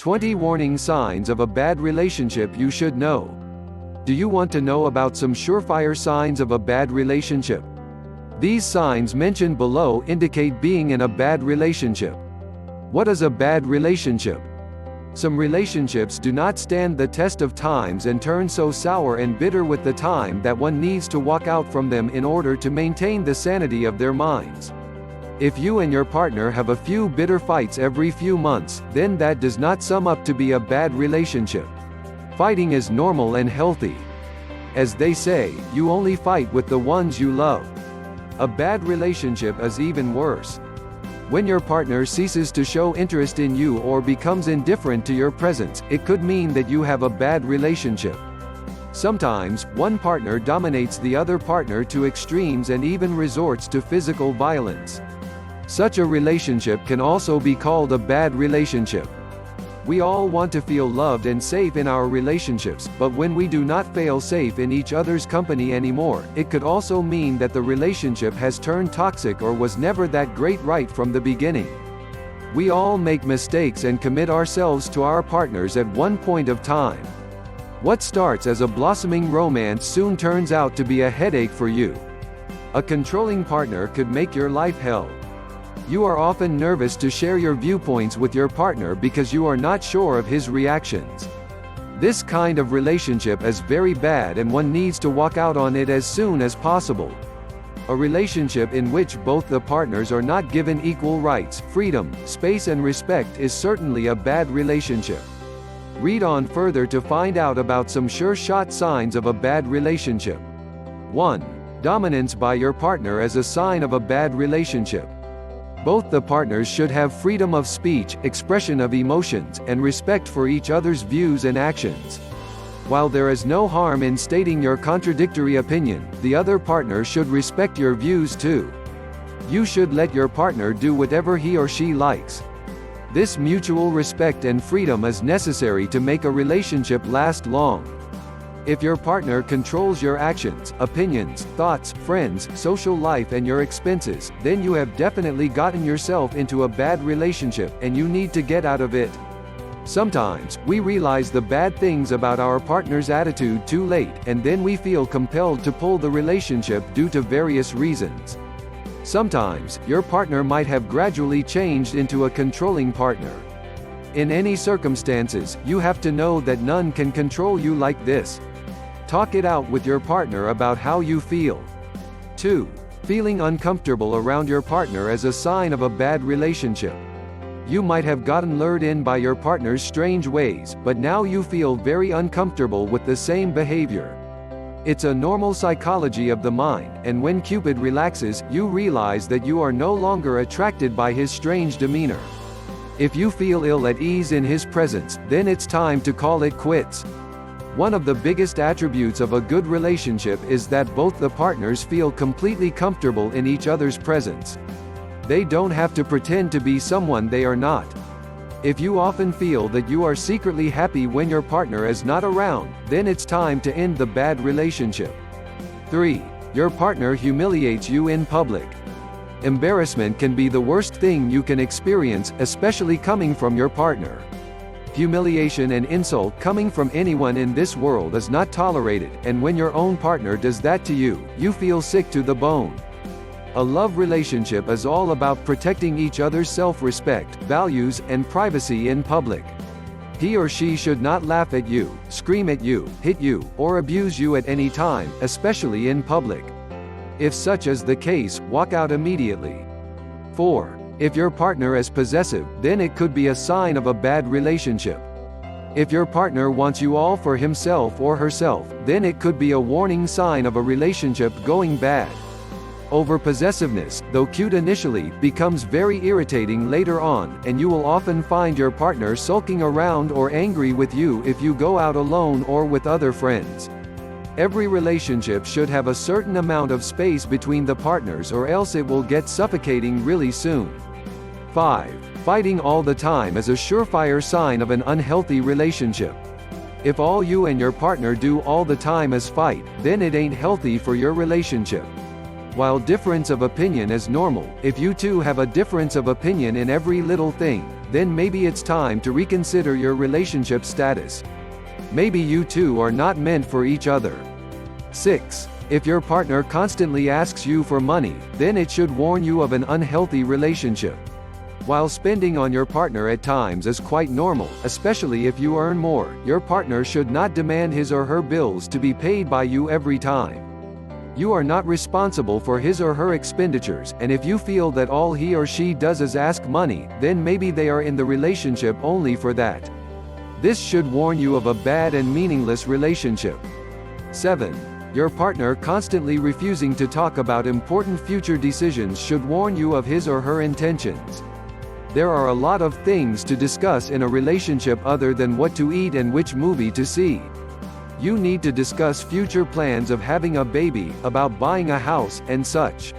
20 warning signs of a bad relationship you should know. Do you want to know about some surefire signs of a bad relationship? These signs mentioned below indicate being in a bad relationship. What is a bad relationship? Some relationships do not stand the test of times and turn so sour and bitter with the time that one needs to walk out from them in order to maintain the sanity of their minds. If you and your partner have a few bitter fights every few months, then that does not sum up to be a bad relationship. Fighting is normal and healthy. As they say, you only fight with the ones you love. A bad relationship is even worse. When your partner ceases to show interest in you or becomes indifferent to your presence, it could mean that you have a bad relationship. Sometimes, one partner dominates the other partner to extremes and even resorts to physical violence. Such a relationship can also be called a bad relationship. We all want to feel loved and safe in our relationships, but when we do not feel safe in each other's company anymore, it could also mean that the relationship has turned toxic or was never that great right from the beginning. We all make mistakes and commit ourselves to our partners at one point of time. What starts as a blossoming romance soon turns out to be a headache for you. A controlling partner could make your life hell. You are often nervous to share your viewpoints with your partner because you are not sure of his reactions. This kind of relationship is very bad and one needs to walk out on it as soon as possible. A relationship in which both the partners are not given equal rights, freedom, space and respect is certainly a bad relationship. Read on further to find out about some sure-shot signs of a bad relationship. 1. Dominance by your partner as a sign of a bad relationship. Both the partners should have freedom of speech, expression of emotions, and respect for each other's views and actions. While there is no harm in stating your contradictory opinion, the other partner should respect your views too. You should let your partner do whatever he or she likes. This mutual respect and freedom is necessary to make a relationship last long. If your partner controls your actions, opinions, thoughts, friends, social life and your expenses, then you have definitely gotten yourself into a bad relationship and you need to get out of it. Sometimes, we realize the bad things about our partner's attitude too late, and then we feel compelled to pull the relationship due to various reasons. Sometimes, your partner might have gradually changed into a controlling partner. In any circumstances, you have to know that none can control you like this. Talk it out with your partner about how you feel. 2. Feeling uncomfortable around your partner as a sign of a bad relationship. You might have gotten lured in by your partner's strange ways, but now you feel very uncomfortable with the same behavior. It's a normal psychology of the mind, and when Cupid relaxes, you realize that you are no longer attracted by his strange demeanor. If you feel ill at ease in his presence, then it's time to call it quits. One of the biggest attributes of a good relationship is that both the partners feel completely comfortable in each other's presence. They don't have to pretend to be someone they are not. If you often feel that you are secretly happy when your partner is not around, then it's time to end the bad relationship. 3. Your partner humiliates you in public. Embarrassment can be the worst thing you can experience, especially coming from your partner. Humiliation and insult coming from anyone in this world is not tolerated, and when your own partner does that to you, you feel sick to the bone. A love relationship is all about protecting each other's self-respect, values, and privacy in public. He or she should not laugh at you, scream at you, hit you, or abuse you at any time, especially in public. If such is the case, walk out immediately. 4. If your partner is possessive, then it could be a sign of a bad relationship. If your partner wants you all for himself or herself, then it could be a warning sign of a relationship going bad. Over-possessiveness, though cute initially, becomes very irritating later on, and you will often find your partner sulking around or angry with you if you go out alone or with other friends. Every relationship should have a certain amount of space between the partners, or else it will get suffocating really soon. 5. Fighting all the time is a surefire sign of an unhealthy relationship. If all you and your partner do all the time is fight, then it ain't healthy for your relationship. While difference of opinion is normal, if you two have a difference of opinion in every little thing, then maybe it's time to reconsider your relationship status. Maybe you two are not meant for each other. 6. If your partner constantly asks you for money, then it should warn you of an unhealthy relationship. While spending on your partner at times is quite normal, especially if you earn more, your partner should not demand his or her bills to be paid by you every time. You are not responsible for his or her expenditures, and if you feel that all he or she does is ask money, then maybe they are in the relationship only for that. This should warn you of a bad and meaningless relationship. 7. Your partner constantly refusing to talk about important future decisions should warn you of his or her intentions. There are a lot of things to discuss in a relationship other than what to eat and which movie to see. You need to discuss future plans of having a baby, about buying a house, and such.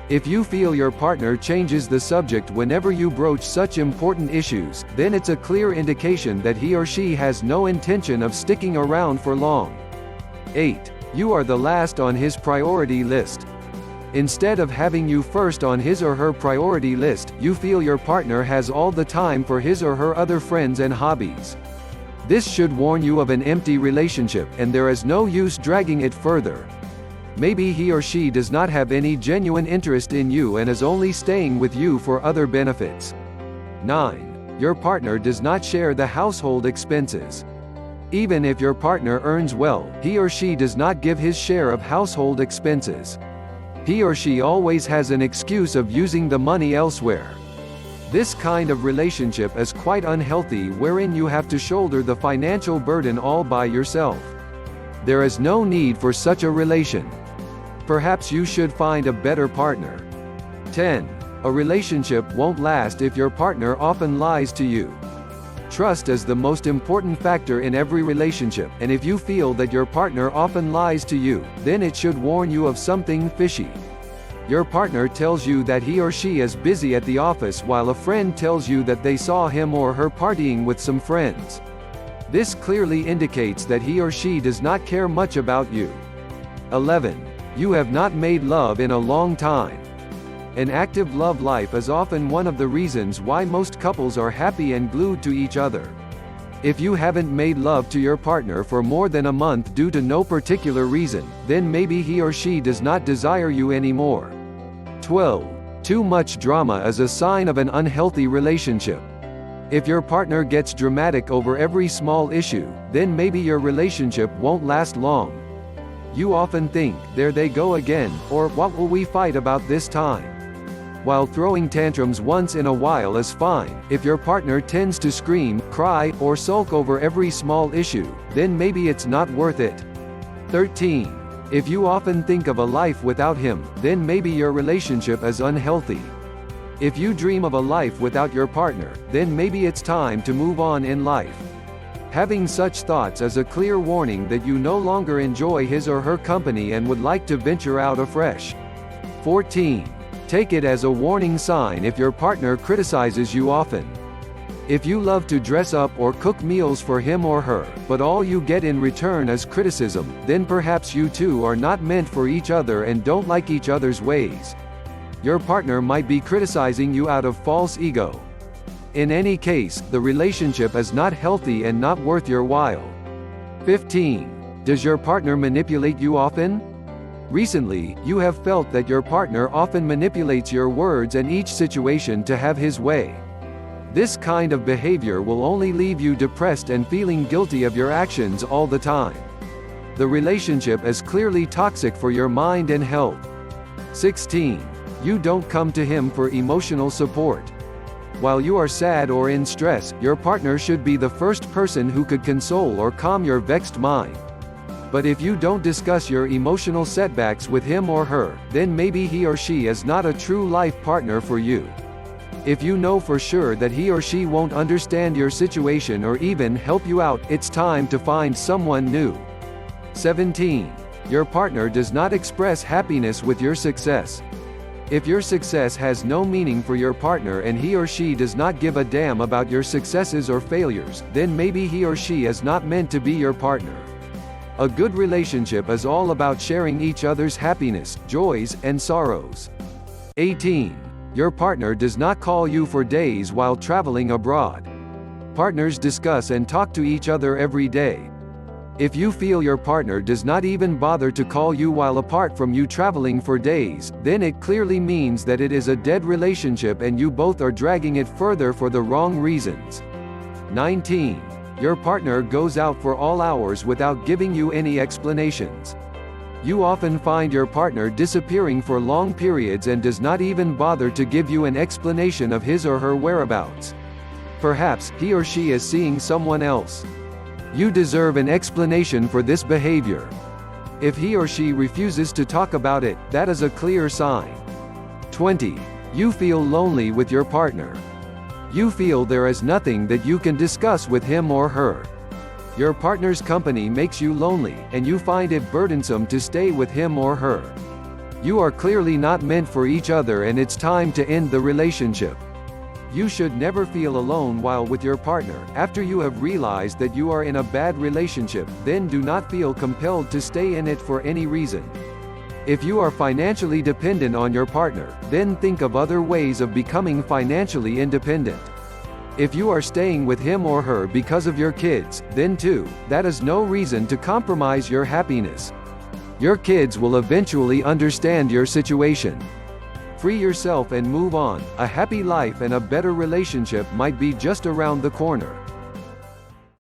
If you feel your partner changes the subject whenever you broach such important issues, then it's a clear indication that he or she has no intention of sticking around for long. 8. You are the last on his priority list. Instead of having you first on his or her priority list, you feel your partner has all the time for his or her other friends and hobbies. This should warn you of an empty relationship, and there is no use dragging it further. Maybe he or she does not have any genuine interest in you and is only staying with you for other benefits. 9. Your partner does not share the household expenses. Even if your partner earns well, he or she does not give his share of household expenses. He or she always has an excuse of using the money elsewhere. This kind of relationship is quite unhealthy, wherein you have to shoulder the financial burden all by yourself. There is no need for such a relation. Perhaps you should find a better partner. 10. A relationship won't last if your partner often lies to you. Trust is the most important factor in every relationship, and if you feel that your partner often lies to you, then it should warn you of something fishy. Your partner tells you that he or she is busy at the office while a friend tells you that they saw him or her partying with some friends. This clearly indicates that he or she does not care much about you. 11. You have not made love in a long time. An active love life is often one of the reasons why most couples are happy and glued to each other. If you haven't made love to your partner for more than a month due to no particular reason, then maybe he or she does not desire you anymore. 12. Too much drama is a sign of an unhealthy relationship. If your partner gets dramatic over every small issue, then maybe your relationship won't last long. You often think, "There they go again," or "What will we fight about this time?" While throwing tantrums once in a while is fine, if your partner tends to scream, cry, or sulk over every small issue, then maybe it's not worth it. 13. If you often think of a life without him, then maybe your relationship is unhealthy. If you dream of a life without your partner, then maybe it's time to move on in life. Having such thoughts is a clear warning that you no longer enjoy his or her company and would like to venture out afresh. 14. Take it as a warning sign if your partner criticizes you often. If you love to dress up or cook meals for him or her, but all you get in return is criticism, then perhaps you two are not meant for each other and don't like each other's ways. Your partner might be criticizing you out of false ego. In any case, the relationship is not healthy and not worth your while. 15. Does your partner manipulate you often? Recently, you have felt that your partner often manipulates your words and each situation to have his way. This kind of behavior will only leave you depressed and feeling guilty of your actions all the time. The relationship is clearly toxic for your mind and health. 16. You don't come to him for emotional support. While you are sad or in stress, your partner should be the first person who could console or calm your vexed mind. But if you don't discuss your emotional setbacks with him or her, then maybe he or she is not a true life partner for you. If you know for sure that he or she won't understand your situation or even help you out, it's time to find someone new. 17. Your partner does not express happiness with your success. If your success has no meaning for your partner and he or she does not give a damn about your successes or failures, then maybe he or she is not meant to be your partner. A good relationship is all about sharing each other's happiness, joys, and sorrows. 18. Your partner does not call you for days while traveling abroad. Partners discuss and talk to each other every day. If you feel your partner does not even bother to call you while apart from you traveling for days, then it clearly means that it is a dead relationship and you both are dragging it further for the wrong reasons. 19. Your partner goes out for all hours without giving you any explanations. You often find your partner disappearing for long periods and does not even bother to give you an explanation of his or her whereabouts. Perhaps he or she is seeing someone else. You deserve an explanation for this behavior. If he or she refuses to talk about it, that is a clear sign. 20. You feel lonely with your partner. You feel there is nothing that you can discuss with him or her. Your partner's company makes you lonely, and you find it burdensome to stay with him or her. You are clearly not meant for each other and it's time to end the relationship. You should never feel alone while with your partner. After you have realized that you are in a bad relationship, then do not feel compelled to stay in it for any reason. If you are financially dependent on your partner, then think of other ways of becoming financially independent. If you are staying with him or her because of your kids, then too, that is no reason to compromise your happiness. Your kids will eventually understand your situation. Free yourself and move on. A happy life and a better relationship might be just around the corner.